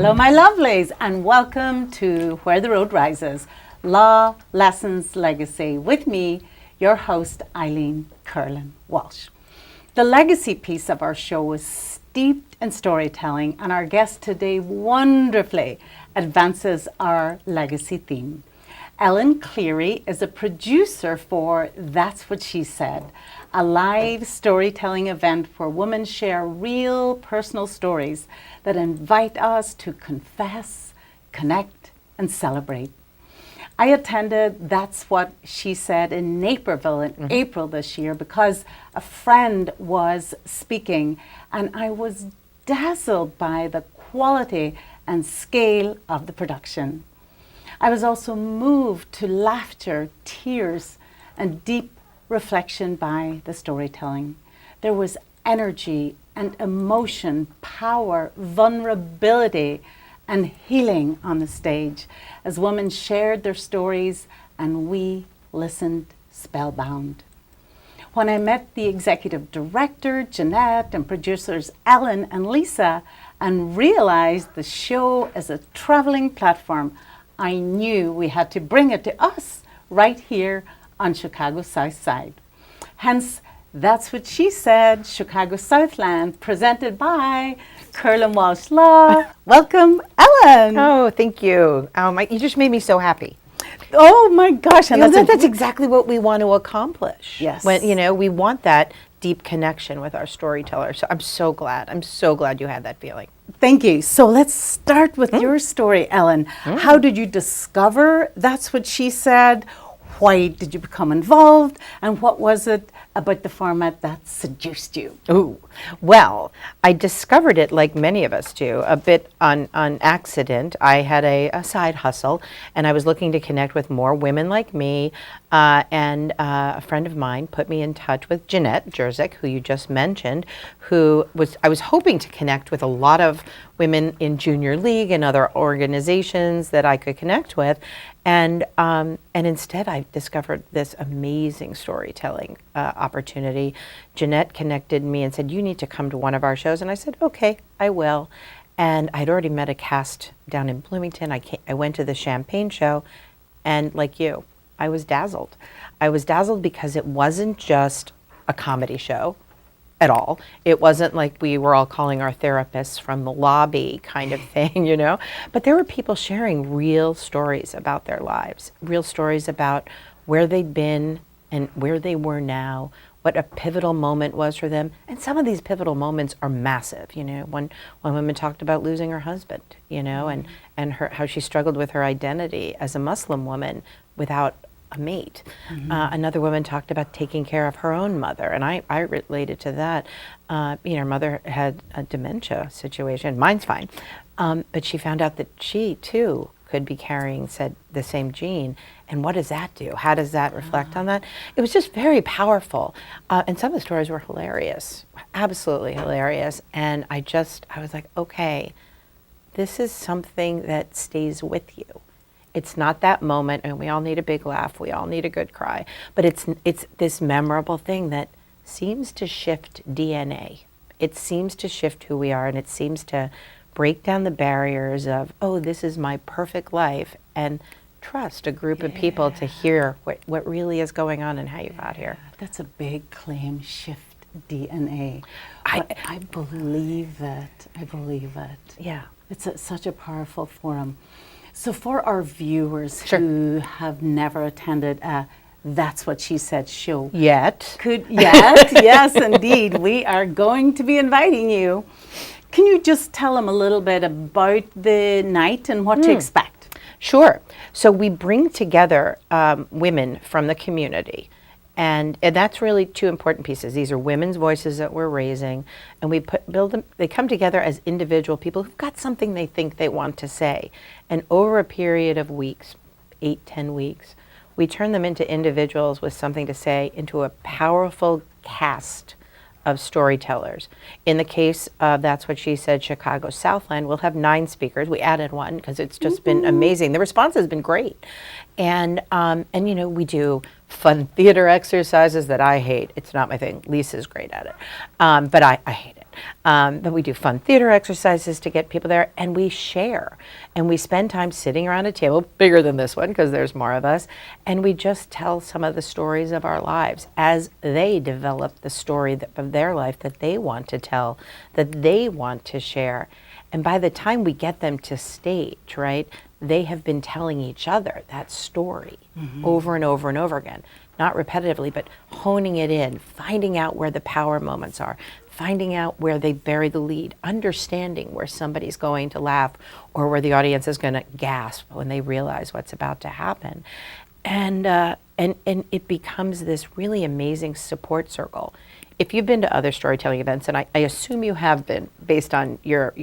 Hello, my lovelies, and welcome to Where the Road Rises, Law, Lessons, Legacy, with me, your host, Eileen Kerlin Walsh. The legacy piece of our show is steeped in storytelling, and our guest today wonderfully advances our legacy theme. Ellen Cleary is a producer for That's What She Said, a live storytelling event where women share real personal stories that invite us to confess, connect, and celebrate. I attended That's What She Said in Naperville in April this year because a friend was speaking, and I was dazzled by the quality and scale of the production. I was also moved to laughter, tears, and deep reflection by the storytelling. There was energy and emotion, power, vulnerability, and healing on the stage as women shared their stories and we listened spellbound. When I met the executive director, Jeanette, and producers Ellen and Lisa, and realized the show as a traveling platform, I knew we had to bring it to us right here on Chicago's South Side. Hence, That's What She Said, Chicago Southland, presented by Kerlin Walsh Law. Welcome, Ellen. Oh, thank you. You just made me so happy. Oh my gosh. And that's exactly what we want to accomplish. Yes. When, we want that deep connection with our storytellers. So I'm so glad. I'm so glad you had that feeling. Thank you. So let's start with your story, Ellen. How did you discover That's What She Said? Why did you become involved? And what was it about the format that seduced you? Ooh, well, I discovered it like many of us do, a bit on accident. I had a side hustle, and I was looking to connect with more women like me, and a friend of mine put me in touch with Jeanette Jerzyk, who you just mentioned, I was hoping to connect with a lot of women in Junior League and other organizations that I could connect with. And instead, I discovered this amazing storytelling opportunity. Jeanette connected me and said, "You need to come to one of our shows." And I said, "Okay, I will." And I'd already met a cast down in Bloomington. I went to the Champagne show, and like you, I was dazzled. I was dazzled because it wasn't just a comedy show at all. It wasn't like we were all calling our therapists from the lobby kind of thing, But there were people sharing real stories about their lives, real stories about where they'd been and where they were now, what a pivotal moment was for them. And some of these pivotal moments are massive, One woman talked about losing her husband, and how she struggled with her identity as a Muslim woman without a mate. Another woman talked about taking care of her own mother, and I related to that. Her mother had a dementia situation. Mine's fine, but she found out that she too could be carrying the same gene. And what does that do? How does that reflect on that? It was just very powerful, and some of the stories were hilarious, absolutely hilarious. And I was like, okay, this is something that stays with you. It's not that moment, and we all need a big laugh, we all need a good cry, but it's this memorable thing that seems to shift DNA. It seems to shift who we are, and it seems to break down the barriers of, oh, this is my perfect life, and trust a group of people to hear what really is going on and how you got here. That's a big claim, shift DNA. I believe it. I believe it. Yeah. It's such a powerful forum. So for our viewers who have never attended a That's What She Said show. Yet, yes, indeed. We are going to be inviting you. Can you just tell them a little bit about the night and what to expect? Sure. So we bring together women from the community. And that's really two important pieces. These are women's voices that we're raising, and we build them. They come together as individual people who've got something they think they want to say. And over a period of weeks, 8-10 weeks, we turn them into individuals with something to say, into a powerful cast of storytellers. In the case of That's What She Said, Chicago Southland, we'll have 9 speakers. We added one because it's just been amazing. The response has been great. And we do fun theater exercises that I hate. It's not my thing. Lisa's great at it, but I hate it. But we do fun theater exercises to get people there, and we share. And we spend time sitting around a table, bigger than this one because there's more of us, and we just tell some of the stories of our lives as they develop the story of their life that they want to tell, that they want to share. And by the time we get them to stage, right, they have been telling each other that story over and over and over again. Not repetitively, but honing it in, finding out where the power moments are, finding out where they bury the lead, understanding where somebody's going to laugh or where the audience is going to gasp when they realize what's about to happen. And it becomes this really amazing support circle. If you've been to other storytelling events, and I assume you have been based on your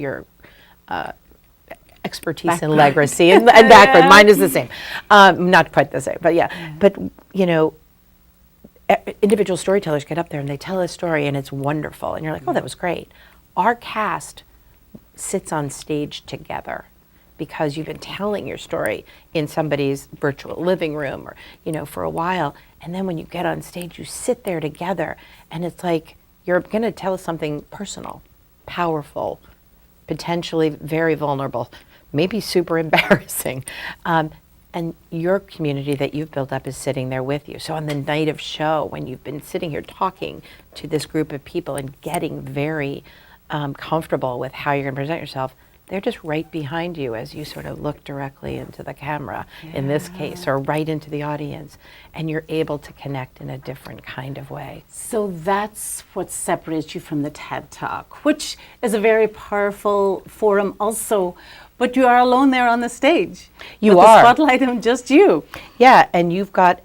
expertise and legacy and background. Mine is the same. Not quite the same, but yeah. But, you know, individual storytellers get up there and they tell a story and it's wonderful. And you're like, oh, that was great. Our cast sits on stage together because you've been telling your story in somebody's virtual living room or, you know, for a while. And then when you get on stage, you sit there together and it's like you're going to tell something personal, powerful, potentially very vulnerable, maybe super embarrassing. And your community that you've built up is sitting there with you. So on the night of show, when you've been sitting here talking to this group of people and getting very comfortable with how you're going to present yourself, they're just right behind you as you sort of look directly into the camera, in this case, or right into the audience, and you're able to connect in a different kind of way. So that's what separates you from the TED Talk, which is a very powerful forum also, but you are alone there on the stage. You with are. The spotlight on just you. Yeah, and you've got,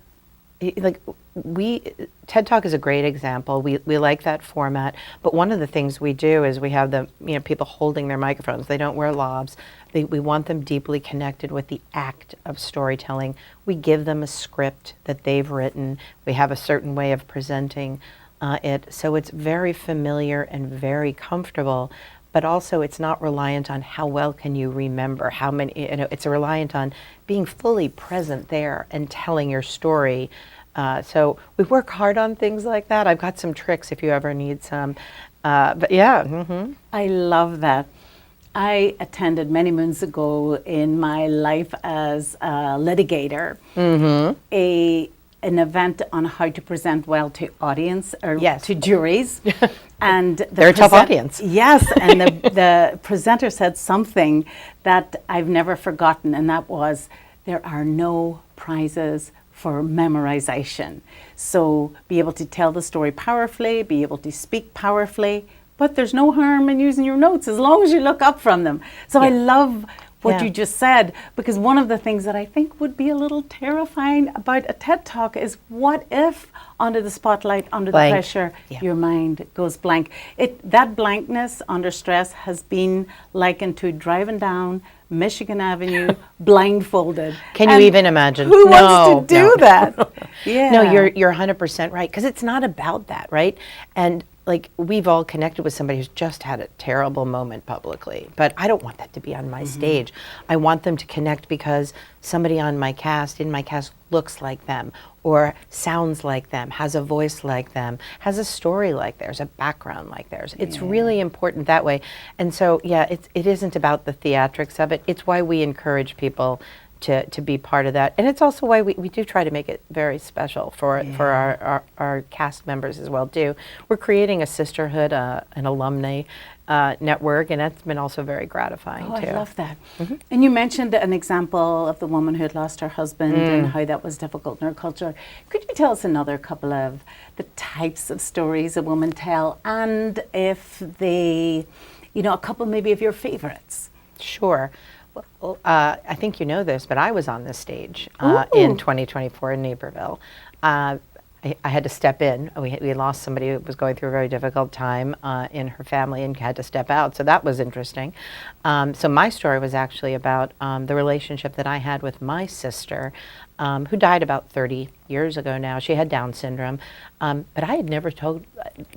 like, TED Talk is a great example. We like that format, but one of the things we do is we have the people holding their microphones. They don't wear lobs. We want them deeply connected with the act of storytelling. We give them a script that they've written. We have a certain way of presenting it, so it's very familiar and very comfortable. But also, it's not reliant on how well can you remember, how many. It's reliant on being fully present there and telling your story. So we work hard on things like that. I've got some tricks if you ever need some. But yeah. I love that. I attended many moons ago in my life as a litigator an event on how to present well to audience or to juries. And they're a tough audience. Yes, and the presenter said something that I've never forgotten, and that was, there are no prizes for memorization. So be able to tell the story powerfully, be able to speak powerfully, but there's no harm in using your notes as long as you look up from them. So I love what you just said, because one of the things that I think would be a little terrifying about a TED Talk is, what if under the spotlight, under the pressure, your mind goes blank? That blankness under stress has been likened to driving down Michigan Avenue blindfolded. Can you even imagine? Who wants to do that? No, you're 100% right, because it's not about that, right? And like, we've all connected with somebody who's just had a terrible moment publicly, but I don't want that to be on my stage. I want them to connect because somebody on my cast, in my cast, looks like them, or sounds like them, has a voice like them, has a story like theirs, a background like theirs. It's really important that way. And so, it isn't about the theatrics of it. It's why we encourage people to be part of that. And it's also why we do try to make it very special for our cast members as well too. We're creating a sisterhood, an alumni network, and that's been also very gratifying too. I love that. And you mentioned an example of the woman who had lost her husband and how that was difficult in her culture. Could you tell us another couple of the types of stories a woman tell, and if they, a couple maybe of your favorites? Sure. Well, I think you know this, but I was on this stage in 2024 in Naperville. I had to step in. We lost somebody who was going through a very difficult time in her family and had to step out, so that was interesting. So my story was actually about the relationship that I had with my sister, who died about 30 years ago now. She had Down syndrome, but I had never told,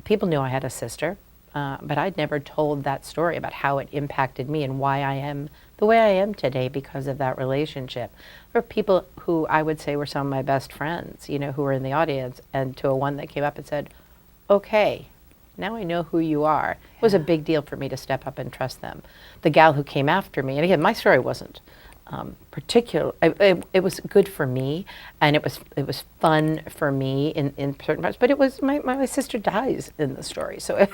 people knew I had a sister. but I'd never told that story about how it impacted me and why I am the way I am today because of that relationship. There were people who I would say were some of my best friends, you know, who were in the audience, and to a one that came up and said, okay, now I know who you are. It was a big deal for me to step up and trust them. The gal who came after me, and again, my story wasn't particular. It was good for me, and it was fun for me in certain parts. But it was my sister dies in the story, so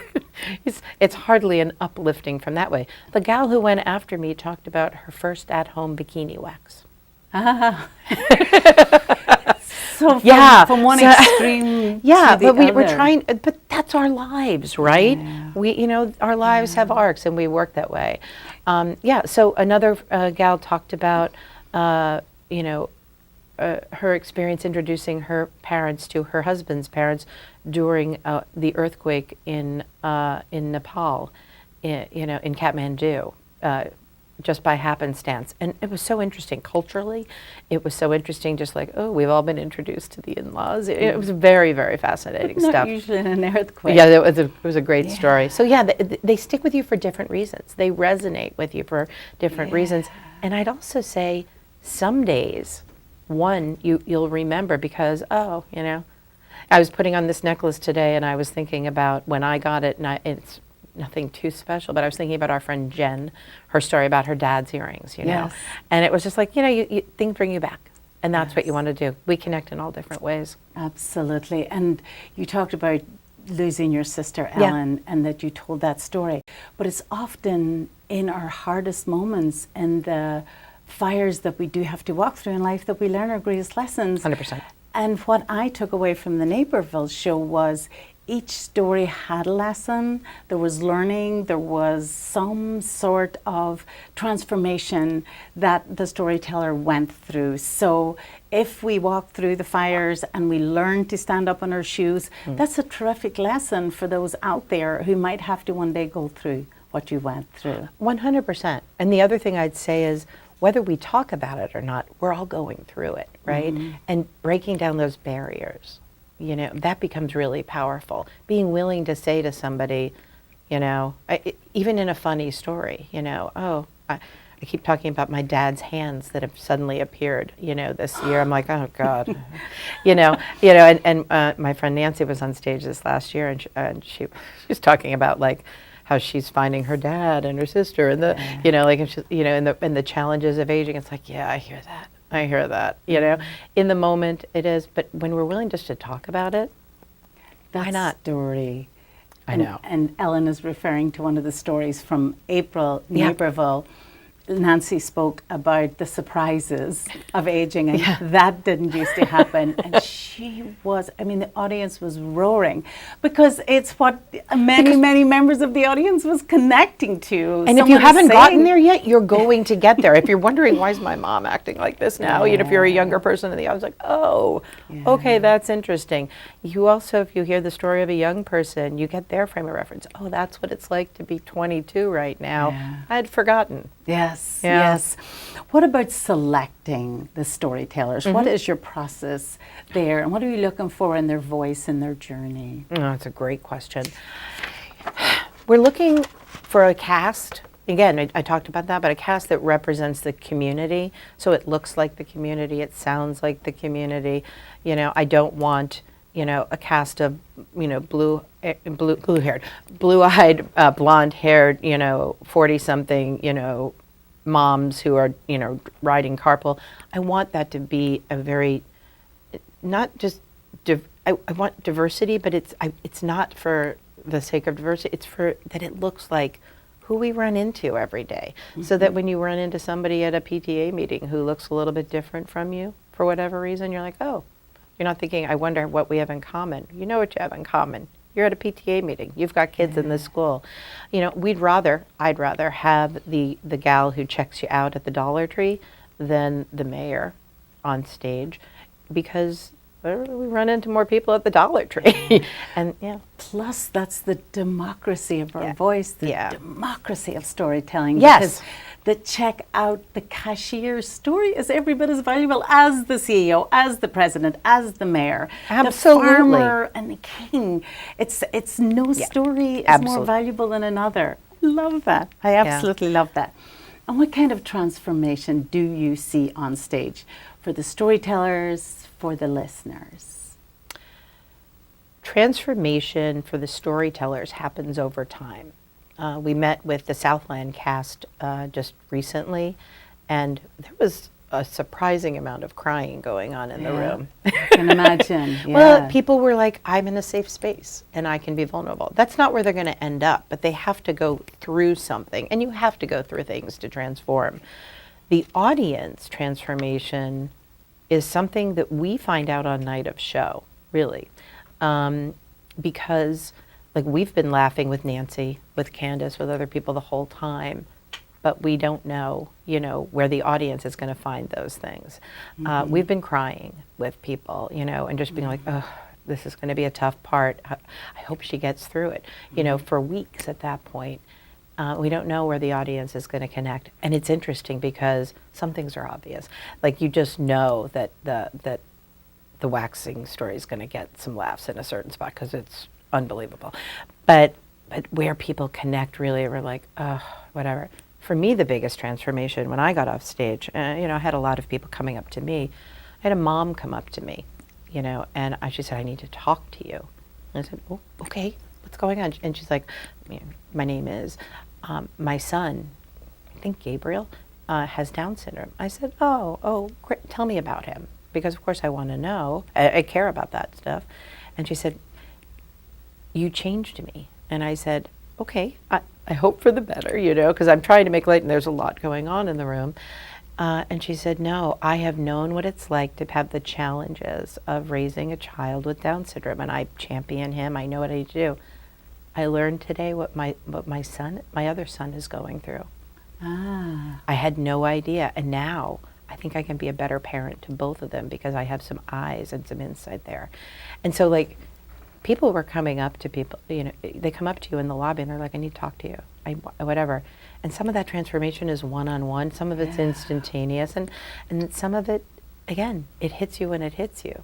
it's hardly an uplifting from that way. The gal who went after me talked about her first at-home bikini wax. Ah. So from one extreme yeah, to the but we're other. trying, but that's our lives, right? Yeah. We, you know, our lives have arcs, and we work that way. So another gal talked about, you know, her experience introducing her parents to her husband's parents during the earthquake in Nepal, you know, in Kathmandu. Just by happenstance. And it was so interesting culturally. It was so interesting, just like, oh, we've all been introduced to the in-laws. It was very, very fascinating Not stuff. usually in an earthquake. Yeah, it was a great story. So yeah, they stick with you for different reasons. They resonate with you for different reasons. And I'd also say some days, one, you'll remember because, oh, you know, I was putting on this necklace today and I was thinking about when I got it, and it's nothing too special, but I was thinking about our friend Jen, her story about her dad's earrings, you know. And it was just like, you know, things bring you back. And that's what you want to do. We connect in all different ways. Absolutely. And you talked about losing your sister Ellen and that you told that story. But it's often in our hardest moments and the fires that we do have to walk through in life that we learn our greatest lessons. 100%. And what I took away from the Naperville show was each story had a lesson. There was learning. There was some sort of transformation that the storyteller went through. So if we walk through the fires and we learn to stand up on our shoes, that's a terrific lesson for those out there who might have to one day go through what you went through. 100%. And the other thing I'd say is, whether we talk about it or not, we're all going through it, right? And breaking down those barriers. You know, that becomes really powerful. Being willing to say to somebody, you know, even in a funny story, you know, oh, I keep talking about my dad's hands that have suddenly appeared, you know, this year. I'm like, oh God, you know, and my friend Nancy was on stage this last year, and she was talking about like how she's finding her dad and her sister, and the, you know, like, you know, and the challenges of aging. It's like, yeah, I hear that, you know. In the moment it is, but when we're willing just to talk about it, why not? Story. I know. And Ellen is referring to one of the stories from Naperville. Nancy spoke about the surprises of aging, and that didn't used to happen. And she was, I mean, the audience was roaring because it's what many members of the audience was connecting to. And if you haven't gotten there yet, you're going to get there. If you're wondering, why is my mom acting like this now? You know, if you're a younger person in the audience, like, oh, okay, that's interesting. You also, if you hear the story of a young person, you get their frame of reference. Oh, that's what it's like to be 22 right now. I'd forgotten. Yes. What about selecting the storytellers? What is your process there? And what are you looking for in their voice and their journey? Oh, that's a great question. We're looking for a cast. Again, I talked about that, but a cast that represents the community. So it looks like the community, it sounds like the community. You know, I don't want, you know, a cast of, you know, blue-haired, blue-eyed, blonde-haired, you know, 40-something, you know, moms who are, you know, riding carpool. I want that to be a very, not just, I want diversity, but it's not for the sake of diversity. It's for that it looks like who we run into every day. So that when you run into somebody at a PTA meeting who looks a little bit different from you for whatever reason, you're like, oh, you're not thinking, I wonder what we have in common. You know what you have in common. You're at a PTA meeting. You've got kids in the school. You know, I'd rather have the gal who checks you out at the Dollar Tree than the mayor on stage, because we run into more people at the Dollar Tree. And Plus, that's the democracy of our Yeah. voice, the Yeah. democracy of storytelling. Yes. Because the checkout, the cashier's story is every bit as valuable as the CEO, as the president, as the mayor, Absolutely. the farmer and the king. It's no story is more Absolutely. valuable than another. I love that. I absolutely love that. And what kind of transformation do you see on stage for the storytellers, for the listeners? Transformation for the storytellers happens over time. We met with the Southland cast just recently, and there was a surprising amount of crying going on in the room. I can imagine. Yeah. Well, people were like, I'm in a safe space and I can be vulnerable. That's not where they're going to end up, but they have to go through something, and you have to go through things to transform. The audience transformation is something that we find out on night of show, really, because like we've been laughing with Nancy, with Candace, with other people the whole time, but we don't know, where the audience is going to find those things. We've been crying with people, and just being like, oh, this is going to be a tough part. I hope she gets through it. For weeks at that point, we don't know where the audience is going to connect. And it's interesting because some things are obvious. Like you just know that the waxing story is going to get some laughs in a certain spot because it's unbelievable. But where people connect really, we're like, oh, whatever. For me, the biggest transformation when I got off stage, I had a lot of people coming up to me. I had a mom come up to me, and she said, I need to talk to you. And I said, oh, okay, what's going on? And she's like, my name is, my son, I think Gabriel, has Down syndrome. I said, oh, great. Tell me about him. Because of course I want to know. I care about that stuff. And she said, you changed me. And I said, okay, I hope for the better, because I'm trying to make light and there's a lot going on in the room. And she said, no, I have known what it's like to have the challenges of raising a child with Down syndrome, and I champion him. I know what I need to do. I learned today what my other son is going through. I had no idea, and now I think I can be a better parent to both of them because I have some eyes and some insight there. And so like, people were coming up to people, they come up to you in the lobby and they're like, I need to talk to you, whatever. And some of that transformation is one-on-one, some of it's instantaneous, and some of it, again, it hits you when it hits you.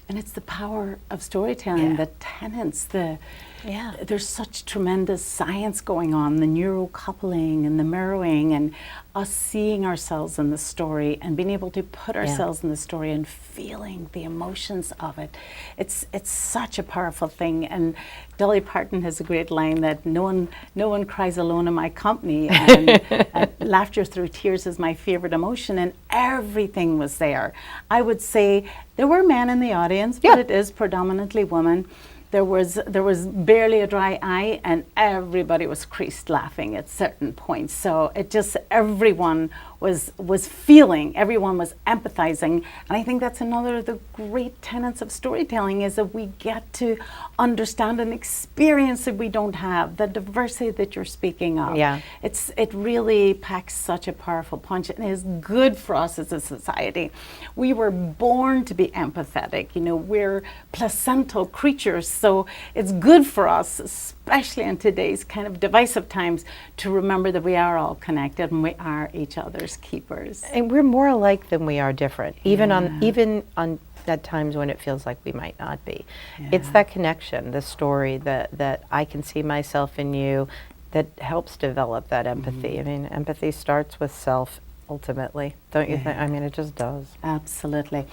And it's the power of storytelling, the tenets, there's such tremendous science going on, the neurocoupling and the mirroring and us seeing ourselves in the story and being able to put ourselves in the story and feeling the emotions of it. It's such a powerful thing. And Dolly Parton has a great line that no one cries alone in my company, and laughter through tears is my favorite emotion, and everything was there. I would say there were men in the audience, but it is predominantly women. There was barely a dry eye, and everybody was creased laughing at certain points. So it just, everyone was feeling, everyone was empathizing. And I think that's another of the great tenets of storytelling, is that we get to understand an experience that we don't have, the diversity that you're speaking of. Yeah. It really packs such a powerful punch, and is good for us as a society. We were born to be empathetic. We're placental creatures, so it's good for us, especially in today's kind of divisive times, to remember that we are all connected and we are each other's keepers. And we're more alike than we are different, even on at times when it feels like we might not be. It's that connection, the story that I can see myself in you, that helps develop that empathy. I mean, empathy starts with self ultimately, don't you think? I mean, it just does. Absolutely.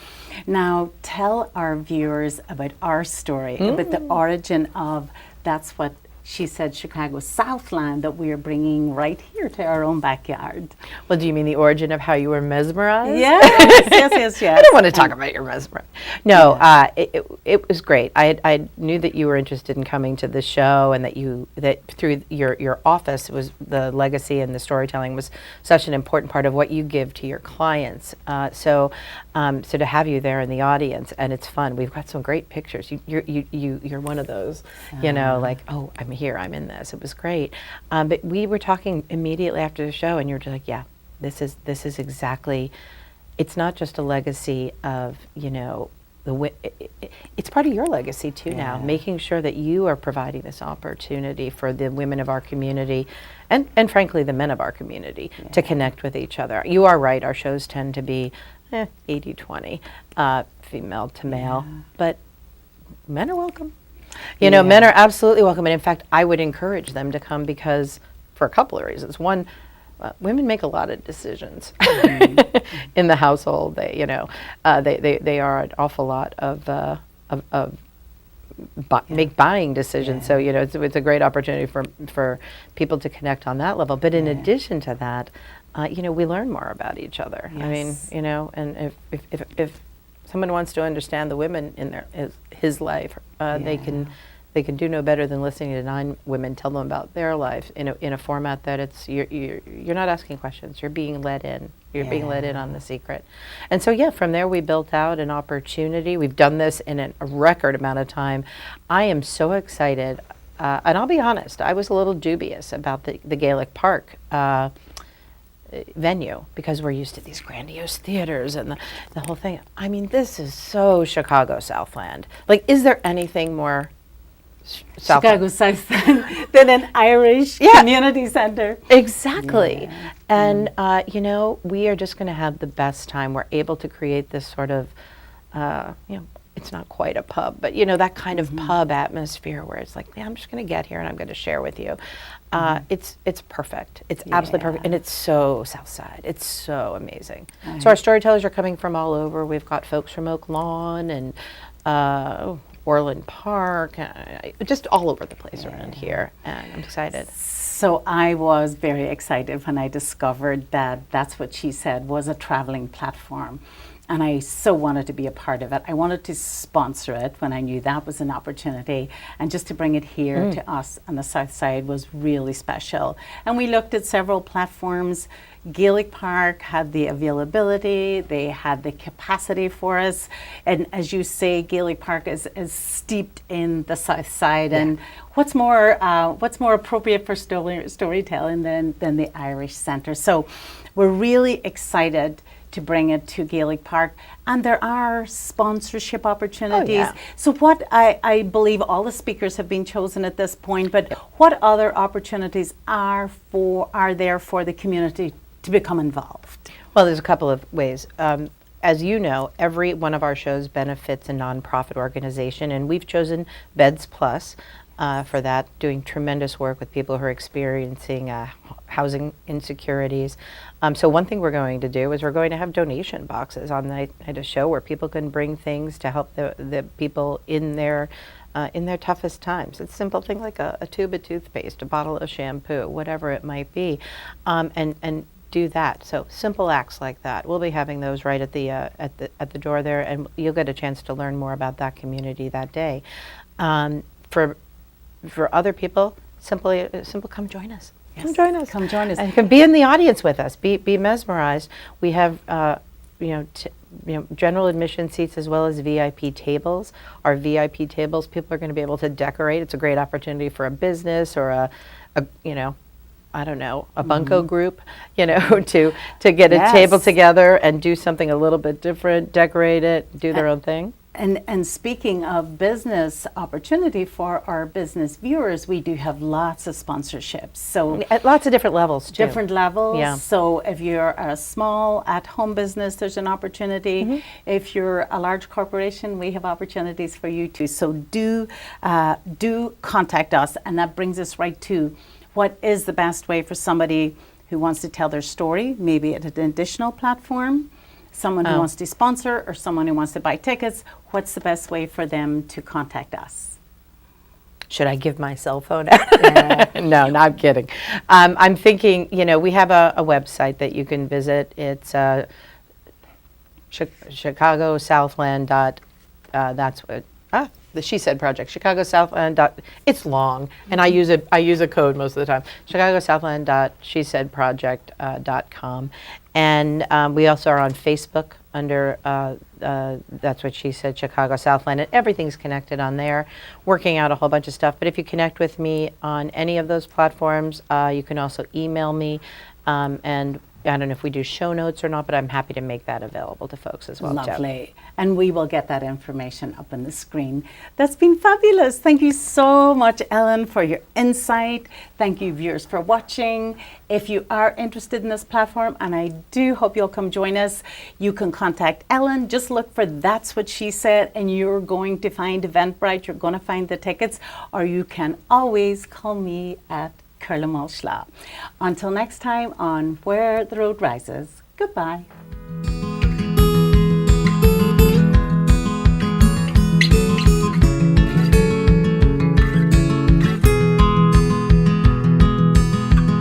Now, tell our viewers about our story, about the origin of That's What She Said Chicago Southland, that we are bringing right here to our own backyard. Well, do you mean the origin of how you were mesmerized? Yes. I don't want to talk about your mesmerized. No, it was great. I knew that you were interested in coming to the show, and that through your office was the legacy and the storytelling was such an important part of what you give to your clients. So to have you there in the audience, and it's fun. We've got some great pictures. You're one of those, like, oh, I'm here, I'm in this. It was great. But we were talking immediately after the show, and you were just like, yeah, this is exactly, it's not just a legacy of, it's part of your legacy too now, making sure that you are providing this opportunity for the women of our community and frankly the men of our community to connect with each other. You are right, our shows tend to be 80-20 female to male, but men are welcome. You know, men are absolutely welcome, and in fact I would encourage them to come because for a couple of reasons. One, women make a lot of decisions in the household. They are an awful lot of make buying decisions. So it's a great opportunity for people to connect on that level. But in addition to that, we learn more about each other. I mean, and if someone wants to understand the women in his life, they can do no better than listening to 9 women tell them about their lives in a format that you're not asking questions. You're being let in. You're being let in on the secret. And so from there we built out an opportunity. We've done this in a record amount of time. I am so excited. And I'll be honest, I was a little dubious about the Gaelic Park venue because we're used to these grandiose theaters and the whole thing. I mean, this is so Chicago Southland. Like, is there anything more Chicago Southland than an Irish community center? Exactly. And we are just going to have the best time. We're able to create this sort of it's not quite a pub, but that kind of pub atmosphere where it's like, I'm just going to get here and I'm going to share with you. It's perfect. It's absolutely perfect, and it's so South Side. It's so amazing. So our storytellers are coming from all over. We've got folks from Oak Lawn and Orland Park, just all over the place around here, and I'm excited. So I was very excited when I discovered that That's What She Said was a traveling platform. And I so wanted to be a part of it. I wanted to sponsor it when I knew that was an opportunity. And just to bring it here to us on the South Side was really special. And we looked at several platforms. Gaelic Park had the availability, they had the capacity for us. And as you say, Gaelic Park is steeped in the South Side. And what's more appropriate for storytelling than the Irish Centre? So we're really excited to bring it to Gaelic Park, and there are sponsorship opportunities. So what I believe all the speakers have been chosen at this point, but what other opportunities are there for the community to become involved? Well, there's a couple of ways. As you know, every one of our shows benefits a nonprofit organization, and we've chosen Beds Plus for that, doing tremendous work with people who are experiencing housing insecurities. So one thing we're going to do is we're going to have donation boxes on the night of show where people can bring things to help the people in their toughest times. It's a simple thing like a tube of toothpaste, a bottle of shampoo, whatever it might be, and do that. So simple acts like that. We'll be having those right at the door there, and you'll get a chance to learn more about that community that day. For other people, simple come join us. Come join us. Come join us. And you can be in the audience with us. Be mesmerized. We have general admission seats as well as VIP tables. Our VIP tables, people are going to be able to decorate. It's a great opportunity for a business or a bunco group, to get a table together and do something a little bit different, decorate it, do their own thing. And speaking of business opportunity for our business viewers, we do have lots of sponsorships. So at lots of different levels too. Different levels. Yeah. So if you're a small at-home business, there's an opportunity. If you're a large corporation, we have opportunities for you too. So do contact us, and that brings us right to what is the best way for somebody who wants to tell their story, maybe at an additional platform. Someone who wants to sponsor or someone who wants to buy tickets, what's the best way for them to contact us? Should I give my cell phone out? No, I'm kidding. I'm thinking, we have a website that you can visit. It's Chicago Southland. That's what. The She Said Project, Chicago Southland. It's long, and I use a code most of the time. ChicagoSouthland.SheSaidProject.com, and we also are on Facebook under That's What She Said, Chicago Southland, and everything's connected on there. Working out a whole bunch of stuff. But if you connect with me on any of those platforms, you can also email me. And I don't know if we do show notes or not, but I'm happy to make that available to folks as well. Lovely. And we will get that information up on the screen. That's been fabulous. Thank you so much, Ellen, for your insight. Thank you, viewers, for watching. If you are interested in this platform, and I do hope you'll come join us, you can contact Ellen. Just look for That's What She Said, and you're going to find Eventbrite. You're going to find the tickets, or you can always call me at Kerlin Walsh Law. Until next time on Where the Road Rises, goodbye.